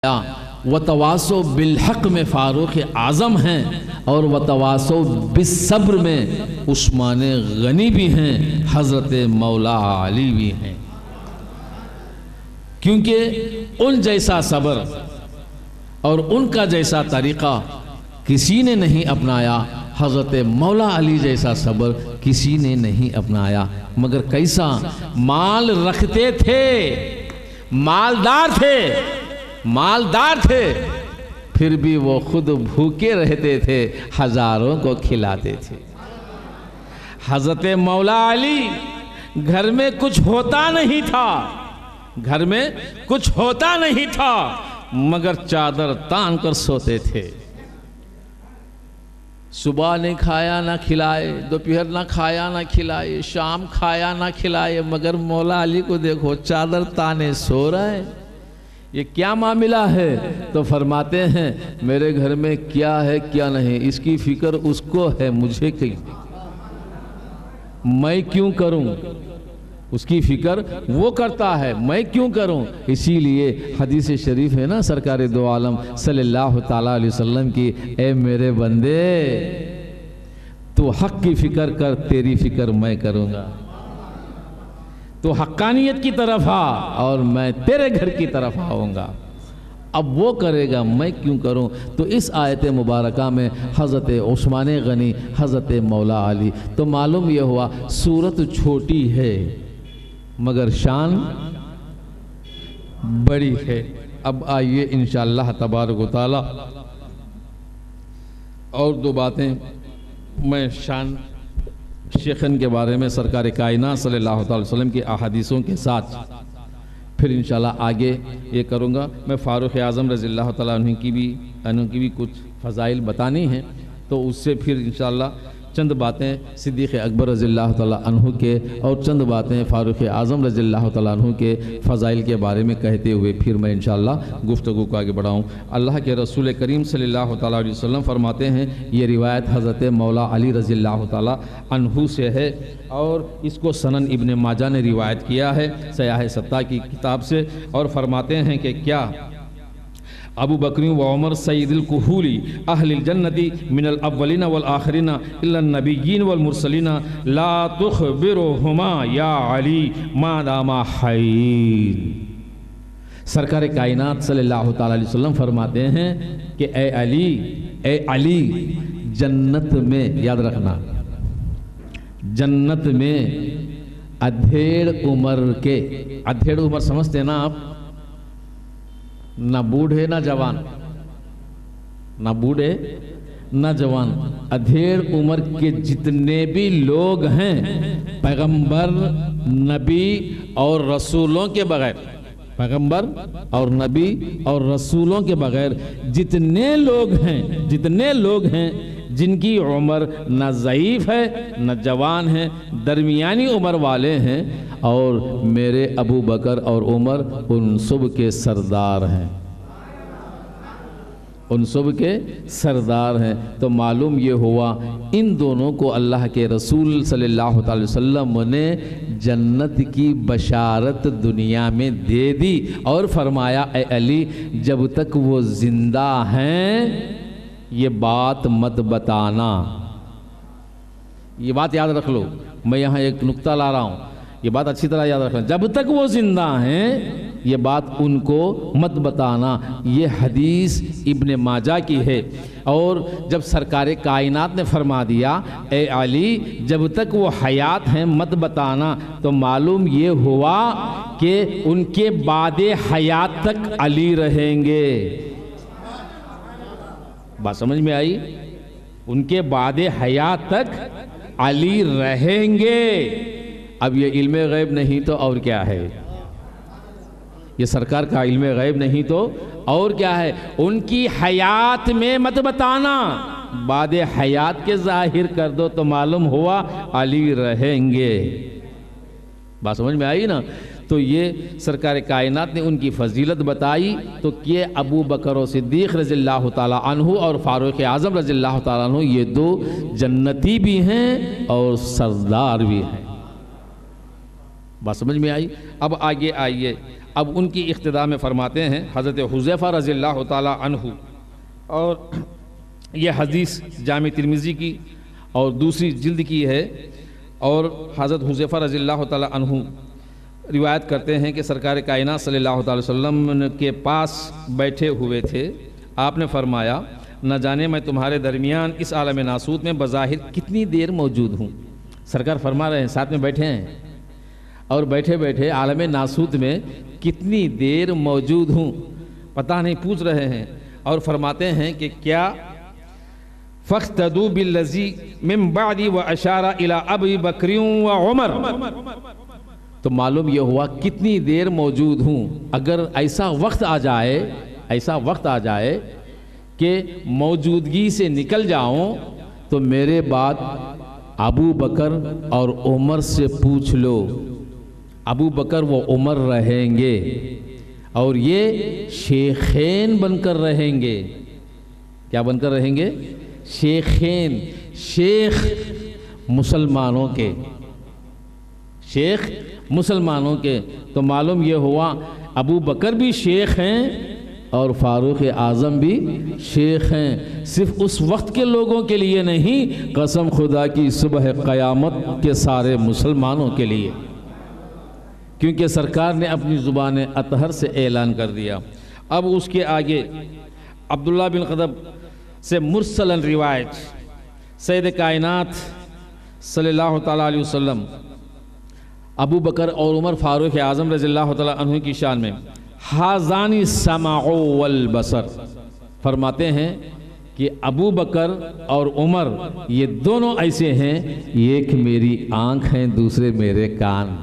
وتواصو بالحق میں فاروق اعظم ہیں اور وتواصو بالصبر میں عثمان غنی بھی ہیں، حضرت مولا علی بھی ہیں، کیونکہ ان جیسا صبر اور ان کا جیسا طریقہ کسی نے نہیں اپنایا، حضرت مولا علی جیسا صبر کسی نے نہیں اپنایا۔ مگر کیسا؟ مال رکھتے تھے، مالدار تھے، پھر بھی وہ خود بھوکے رہتے تھے، ہزاروں کو کھلاتے تھے۔ حضرت مولا علی گھر میں کچھ ہوتا نہیں تھا، مگر چادر تان کر سوتے تھے۔ صبح نے کھایا نہ کھلائے، دوپہر نہ کھایا نہ کھلائے، شام کھایا نہ کھلائے، مگر مولا علی کو دیکھو چادر تانے سو رہا ہے۔ یہ کیا معاملہ ہے؟ تو فرماتے ہیں میرے گھر میں کیا ہے کیا نہیں، اس کی فکر اس کو ہے، مجھے میں کیوں کروں؟ اس کی فکر وہ کرتا ہے، میں کیوں کروں؟ اسی لیے حدیث شریف ہے نا سرکار دو عالم صلی اللہ تعالیٰ علیہ وسلم کی، اے میرے بندے تو حق کی فکر کر، تیری فکر میں کروں گا۔ تو حقانیت کی طرف آ اور میں تیرے گھر کی طرف آؤں گا۔ اب وہ کرے گا، میں کیوں کروں؟ تو اس آیت مبارکہ میں حضرت عثمان غنی، حضرت مولا علی، تو معلوم یہ ہوا صورت چھوٹی ہے مگر شان بڑی ہے۔ اب آئیے انشاءاللہ تبارک و تعالی اور دو باتیں میں شان شیخن کے بارے میں سرکار کائنات صلی اللہ علیہ وسلم کی احادیثوں کے ساتھ پھر انشاءاللہ آگے یہ کروں گا۔ میں فاروق اعظم رضی اللہ تعالیٰ عنہ کی بھی کچھ فضائل بتانی ہیں، تو اس سے پھر انشاءاللہ چند باتیں صدیق اکبر رضی اللہ تعالیٰ عنہ کے اور چند باتیں فاروق اعظم رضی اللہ تعالیٰ عنہ کے فضائل کے بارے میں کہتے ہوئے پھر میں انشاءاللہ گفتگو کو آگے بڑھاؤں۔ اللہ کے رسول کریم صلی اللہ تعالیٰ علیہ وسلم فرماتے ہیں، یہ روایت حضرت مولا علی رضی اللہ تعالیٰ عنہ سے ہے اور اس کو سنن ابن ماجہ نے روایت کیا ہے سیاح ستہ کی کتاب سے، اور فرماتے ہیں کہ کیا ابو بکر و عمر سید الکہولی اہل الجنت من الاولین والآخرین الا النبیین والمرسلین لا تخبرہما یا علی ما داما حیین۔ سرکار کائنات صلی اللہ تعالیٰ علیہ وسلم فرماتے ہیں کہ اے علی جنت میں، یاد رکھنا، جنت میں ادھیڑ عمر سمجھتے ہیں نا آپ؟ نہ بوڑھے نہ جوان، ادھیڑ عمر کے جتنے بھی لوگ ہیں پیغمبر، نبی اور رسولوں کے بغیر، جتنے لوگ ہیں جن کی عمر نہ ضعیف ہے نہ جوان ہے، درمیانی عمر والے ہیں، اور میرے ابو بکر اور عمر ان سب کے سردار ہیں، تو معلوم یہ ہوا ان دونوں کو اللہ کے رسول صلی اللہ علیہ وسلم نے جنت کی بشارت دنیا میں دے دی، اور فرمایا اے علی جب تک وہ زندہ ہیں یہ بات مت بتانا۔ یہ بات یاد رکھ لو، میں یہاں ایک نقطہ لا رہا ہوں، یہ بات اچھی طرح یاد رکھنا، جب تک وہ زندہ ہیں یہ بات ان کو مت بتانا۔ یہ حدیث ابن ماجہ کی ہے، اور جب سرکار کائنات نے فرما دیا اے علی جب تک وہ حیات ہیں مت بتانا، تو معلوم یہ ہوا کہ ان کے بعد حیات تک علی رہیں گے۔ بات سمجھ میں آئی؟ ان کے بعد حیات تک علی رہیں گے۔ اب یہ علم غیب نہیں تو اور کیا ہے؟ یہ سرکار کا علم غیب نہیں تو اور کیا ہے؟ ان کی حیات میں مت بتانا، بعد حیات کے ظاہر کر دو، تو معلوم ہوا علی رہیں گے۔ بات سمجھ میں آئی نا؟ تو یہ سرکار کائنات نے ان کی فضیلت بتائی، تو کہ ابو بکر و صدیق رضی اللہ تعالیٰ عنہ اور فاروق اعظم رضی اللہ تعالیٰ عنہ یہ دو جنتی بھی ہیں اور سردار بھی ہیں۔ بات سمجھ میں آئی؟ اب آگے آئیے، اب ان کی اقتداء میں فرماتے ہیں حضرت حذیفہ رضی اللہ تعالی عنہ، اور یہ حدیث جامع ترمذی کی اور دوسری جلد کی ہے، اور حضرت حذیفہ رضی اللہ تعالی عنہ روایت کرتے ہیں کہ سرکار کائنات صلی اللہ تعالی وسلم کے پاس بیٹھے ہوئے تھے، آپ نے فرمایا نہ جانے میں تمہارے درمیان اس عالم ناسوت میں بظاہر کتنی دیر موجود ہوں۔ سرکار فرما رہے ہیں، ساتھ میں بیٹھے ہیں اور بیٹھے بیٹھے عالم ناسوت میں کتنی دیر موجود ہوں پتہ نہیں، پوچھ رہے ہیں، اور فرماتے ہیں کہ کیا فَاقْتَدُوا بِالَّذِي مِن بَعْدِ وَأَشَارَ إِلَىٰ أَبِي بَكْرٍ وَعُمَرٍ، تو معلوم یہ ہوا کتنی دیر موجود ہوں۔ اگر ایسا وقت آ جائے کہ موجودگی سے نکل جاؤں تو میرے بعد ابو بکر اور عمر سے پوچھ لو، ابو بکر و عمر رہیں گے اور یہ شیخین بن کر رہیں گے۔ کیا بن کر رہیں گے؟ شیخین، شیخ مسلمانوں کے، شیخ مسلمانوں کے۔ تو معلوم یہ ہوا ابو بکر بھی شیخ ہیں اور فاروق اعظم بھی شیخ ہیں، صرف اس وقت کے لوگوں کے لیے نہیں، قسم خدا کی صبح قیامت کے سارے مسلمانوں کے لیے، کیونکہ سرکار نے اپنی زبان اطہر سے اعلان کر دیا۔ اب اس کے آگے عبداللہ بن قدب سے مرسلن روایت، سید کائنات صلی اللہ تعالیٰ علیہ وسلم ابو بکر اور عمر فاروق اعظم رضی اللہ تعالیٰ عنہ کی شان میں حاذانی السمع والبصر فرماتے ہیں کہ ابو بکر اور عمر یہ دونوں ایسے ہیں، ایک میری آنکھ ہیں دوسرے میرے کان،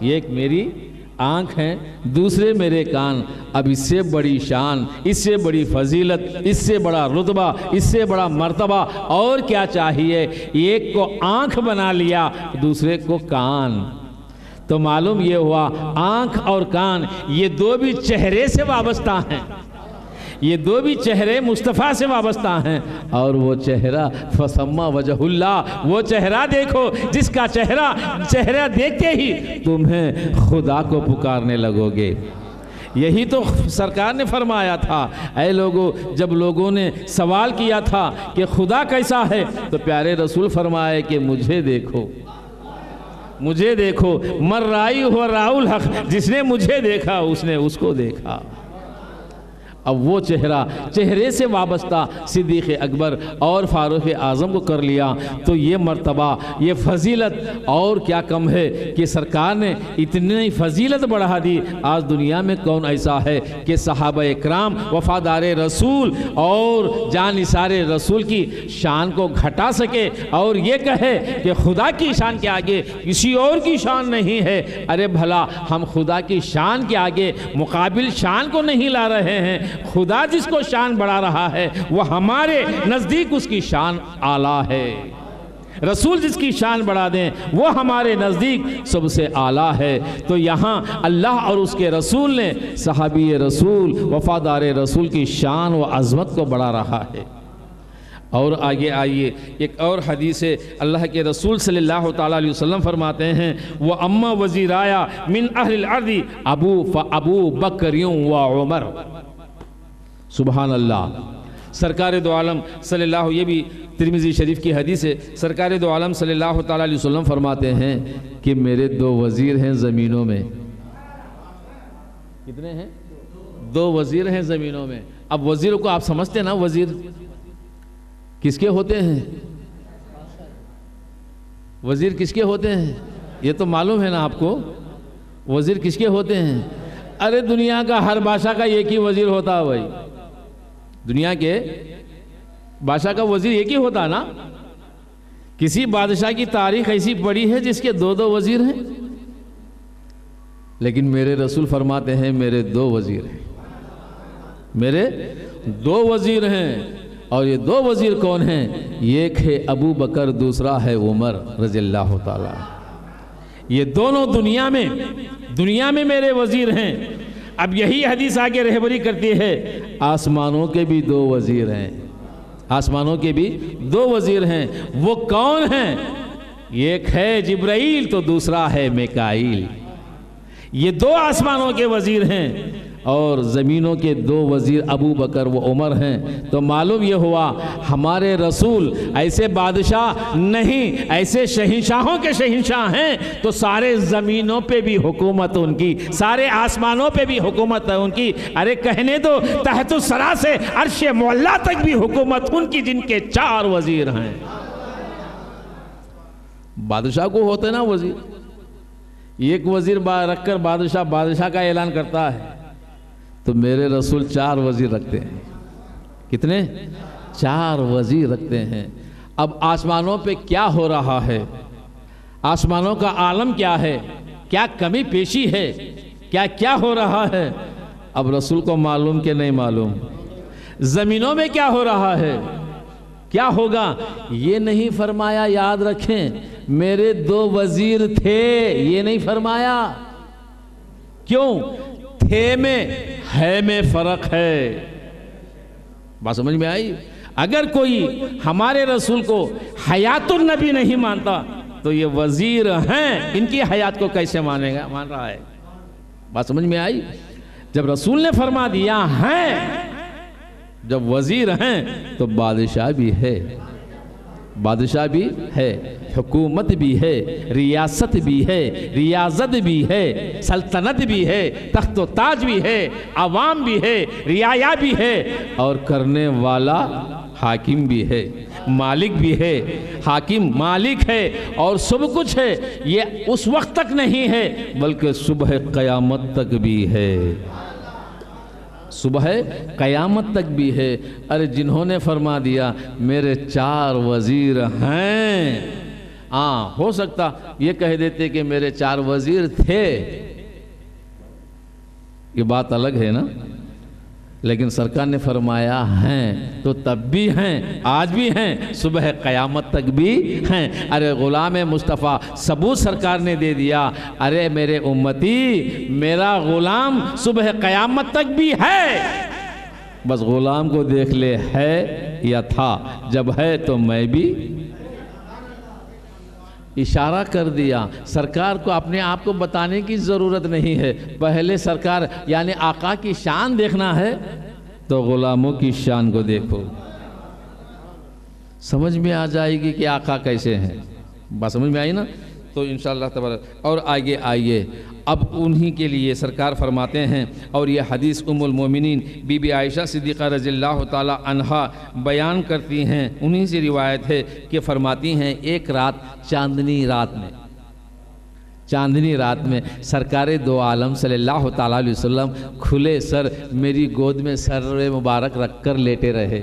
ایک میری آنکھ ہیں دوسرے میرے کان۔ اب اس سے بڑی شان، اس سے بڑی فضیلت، اس سے بڑا رتبہ، اس سے بڑا مرتبہ اور کیا چاہیے؟ ایک کو آنکھ بنا لیا دوسرے کو کان۔ تو معلوم یہ ہوا آنکھ اور کان یہ دو بھی چہرے سے وابستہ ہیں، یہ دو بھی چہرے مصطفیٰ سے وابستہ ہیں، اور وہ چہرہ فسمہ وجہ اللہ، وہ چہرہ دیکھو جس کا چہرہ دیکھتے ہی تمہیں خدا کو پکارنے لگو گے۔ یہی تو سرکار نے فرمایا تھا، اے لوگو، جب لوگوں نے سوال کیا تھا کہ خدا کیسا ہے تو پیارے رسول فرمائے کہ مجھے دیکھو، مجھے دیکھو، مر رائی ہو راؤ الحق، جس نے مجھے دیکھا اس نے اس کو دیکھا۔ اب وہ چہرے سے وابستہ صدیق اکبر اور فاروق اعظم کو کر لیا، تو یہ مرتبہ، یہ فضیلت اور کیا کم ہے کہ سرکار نے اتنی فضیلت بڑھا دی۔ آج دنیا میں کون ایسا ہے کہ صحابہ اکرام وفادار رسول اور جانثار رسول کی شان کو گھٹا سکے اور یہ کہے کہ خدا کی شان کے آگے کسی اور کی شان نہیں ہے؟ ارے بھلا ہم خدا کی شان کے آگے مقابل شان کو نہیں لا رہے ہیں، خدا جس کو شان بڑھا رہا ہے وہ ہمارے نزدیک اس کی شان اعلیٰ ہے، رسول جس کی شان بڑھا دیں وہ ہمارے نزدیک سب سے اعلیٰ ہے۔ تو یہاں اللہ اور اس کے رسول نے صحابی رسول وفادار رسول کی شان و عظمت کو بڑھا رہا ہے۔ اور آگے آئیے ایک اور حدیث ہے، اللہ کے رسول صلی اللہ تعالیٰ علیہ وسلم فرماتے ہیں وَأَمَّا وَزِيرَايَ مِنْ أَهْلِ الْأَرْضِ أَبُو بَكْرٍ وَعُمَرٍ۔ سبحان اللہ، سرکار دو عالم صلی اللہ، یہ بھی ترمذی شریف کی حدیث ہے، سرکار دو عالم صلی اللہ تعالیٰ علیہ وسلم فرماتے ہیں کہ میرے دو وزیر ہیں زمینوں میں۔ کتنے ہیں؟ دو وزیر ہیں زمینوں میں۔ اب وزیر کو آپ سمجھتے ہیں نا، وزیر کس کے ہوتے ہیں؟ وزیر کس کے ہوتے ہیں؟ یہ تو معلوم ہے نا آپ کو، وزیر کس کے ہوتے ہیں؟ ارے دنیا کا ہر بادشاہ کا ایک ہی وزیر ہوتا ہے بھائی، دنیا کے بادشاہ کا وزیر ایک ہی ہوتا نا۔ کسی بادشاہ کی تاریخ ایسی پڑی ہے جس کے دو دو وزیر ہیں؟ لیکن میرے رسول فرماتے ہیں میرے دو وزیر ہیں، میرے دو وزیر ہیں، اور یہ دو وزیر کون ہیں؟ ایک ہے ابو بکر، دوسرا ہے عمر رضی اللہ تعالیٰ۔ یہ دونوں دنیا میں میرے وزیر ہیں۔ اب یہی حدیث آگے رہبری کرتی ہے، آسمانوں کے بھی دو وزیر ہیں، آسمانوں کے بھی دو وزیر ہیں۔ وہ کون ہیں؟ ایک ہے جبرائیل تو دوسرا ہے میکائیل۔ یہ 2 آسمانوں کے وزیر ہیں اور زمینوں کے 2 وزیر ابو بکر و عمر ہیں۔ تو معلوم یہ ہوا ہمارے رسول ایسے بادشاہ نہیں، ایسے شہنشاہوں کے شہنشاہ ہیں، تو سارے زمینوں پہ بھی حکومت ان کی، سارے آسمانوں پہ بھی حکومت ہے ان کی۔ ارے کہنے دو تحت الثری سے عرش معلی تک بھی حکومت ان کی، جن کے 4 وزیر ہیں۔ بادشاہ کو ہوتے نا وزیر، ایک وزیر رکھ کر بادشاہ کا اعلان کرتا ہے، تو میرے رسول 4 وزیر رکھتے ہیں۔ کتنے؟ 4 وزیر رکھتے ہیں۔ اب آسمانوں پہ کیا ہو رہا ہے، آسمانوں کا عالم کیا ہے، کیا کمی پیشی ہے، کیا ہو رہا ہے، اب رسول کو معلوم کہ نہیں معلوم؟ زمینوں میں کیا ہو رہا ہے، کیا ہوگا، یہ نہیں فرمایا۔ یاد رکھیں میرے 2 وزیر تھے، یہ نہیں فرمایا۔ کیوں؟ تھے میں ہے میں فرق ہے۔ بات سمجھ میں آئی؟ اگر کوئی ہمارے رسول کو حیات النبی نہیں مانتا تو یہ وزیر ہیں، ان کی حیات کو کیسے مان رہا ہے؟ بات سمجھ میں آئی؟ جب رسول نے فرما دیا ہیں، جب وزیر ہیں تو بادشاہ بھی ہے، بادشاہ بھی ہے، حکومت بھی ہے، ریاست بھی ہے، ریاضت بھی ہے، سلطنت بھی ہے، تخت و تاج بھی ہے، عوام بھی ہے، رعایا بھی ہے، اور کرنے والا حاکم بھی ہے، مالک بھی ہے۔ حاکم مالک ہے اور سب کچھ ہے۔ یہ اس وقت تک نہیں ہے بلکہ صبح قیامت تک بھی ہے، صبح قیامت تک بھی ہے۔ ارے جنہوں نے فرما دیا میرے 4 وزیر ہیں، ہو سکتا یہ کہہ دیتے کہ میرے 4 وزیر تھے، یہ بات الگ ہے نا، لیکن سرکار نے فرمایا ہیں تو تب بھی ہیں، آج بھی ہیں، صبح قیامت تک بھی ہیں۔ ارے غلام مصطفیٰ ثبوت سرکار نے دے دیا، ارے میرے امتی میرا غلام صبح قیامت تک بھی ہے، بس غلام کو دیکھ لے ہے یا تھا، جب ہے تو میں بھی۔ اشارہ کر دیا، سرکار کو اپنے آپ کو بتانے کی ضرورت نہیں ہے۔ پہلے سرکار یعنی آقا کی شان دیکھنا ہے تو غلاموں کی شان کو دیکھو، سمجھ میں آ جائے گی کہ آقا کیسے ہیں۔ بات سمجھ میں آئی نا؟ تو انشاءاللہ تبارک اور آگے آئیے، اب انہی کے لیے سرکار فرماتے ہیں، اور یہ حدیث ام المومنین بی بی عائشہ صدیقہ رضی اللہ تعالی عنہا بیان کرتی ہیں، انہی سے روایت ہے کہ فرماتی ہیں ایک رات چاندنی رات میں سرکار دو عالم صلی اللہ تعالی علیہ وسلم کھلے سر میری گود میں سر مبارک رکھ کر لیٹے رہے،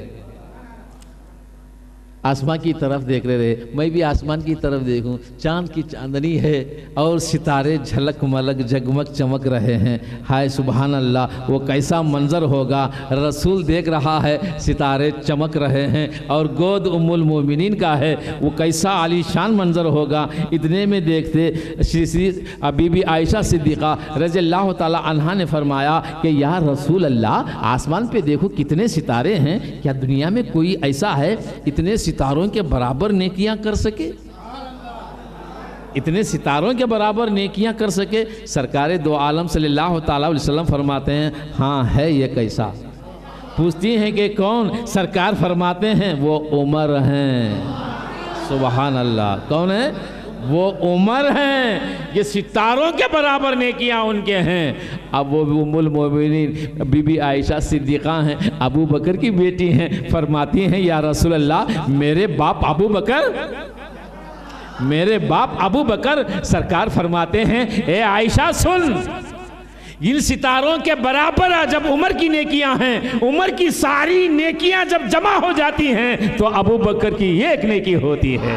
آسمان کی طرف دیکھ رہے، میں بھی آسمان کی طرف دیکھوں، چاند کی چاندنی ہے اور ستارے جھلک ملک جگمگ چمک رہے ہیں۔ ہائے سبحان اللہ، وہ کیسا منظر ہوگا، رسول دیکھ رہا ہے ستارے چمک رہے ہیں اور گود ام المومنین کا ہے، وہ کیسا عالی شان منظر ہوگا۔ اتنے میں دیکھتے بی بی عائشہ صدیقہ رضی اللہ تعالی عنہا نے فرمایا کہ یا رسول اللہ، آسمان پہ دیکھو کتنے ستارے ہیں، کیا دنیا میں کوئی ایسا ہے اتنے ستاروں کے برابر نیکیاں کر سکے، اتنے ستاروں کے برابر نیکیاں کر سکے؟ سرکار دو عالم صلی اللہ تعالی علیہ وسلم فرماتے ہیں ہاں ہے یہ کیسا؟ پوچھتی ہیں کہ کون؟ سرکار فرماتے ہیں وہ عمر ہیں۔ سبحان اللہ، کون ہے؟ وہ عمر ہیں، یہ ستاروں کے برابر نیکیاں ان کے ہیں۔ اب وہ ام المومنین بی بی عائشہ صدیقہ ہیں، ابو بکر کی بیٹی ہیں، فرماتی ہیں یا رسول اللہ میرے باپ ابو بکر۔ سرکار فرماتے ہیں اے عائشہ سن، ان ستاروں کے برابر جب عمر کی نیکیاں ہیں، عمر کی ساری نیکیاں جب جمع ہو جاتی ہیں تو ابو بکر کی ایک نیکی ہوتی ہے۔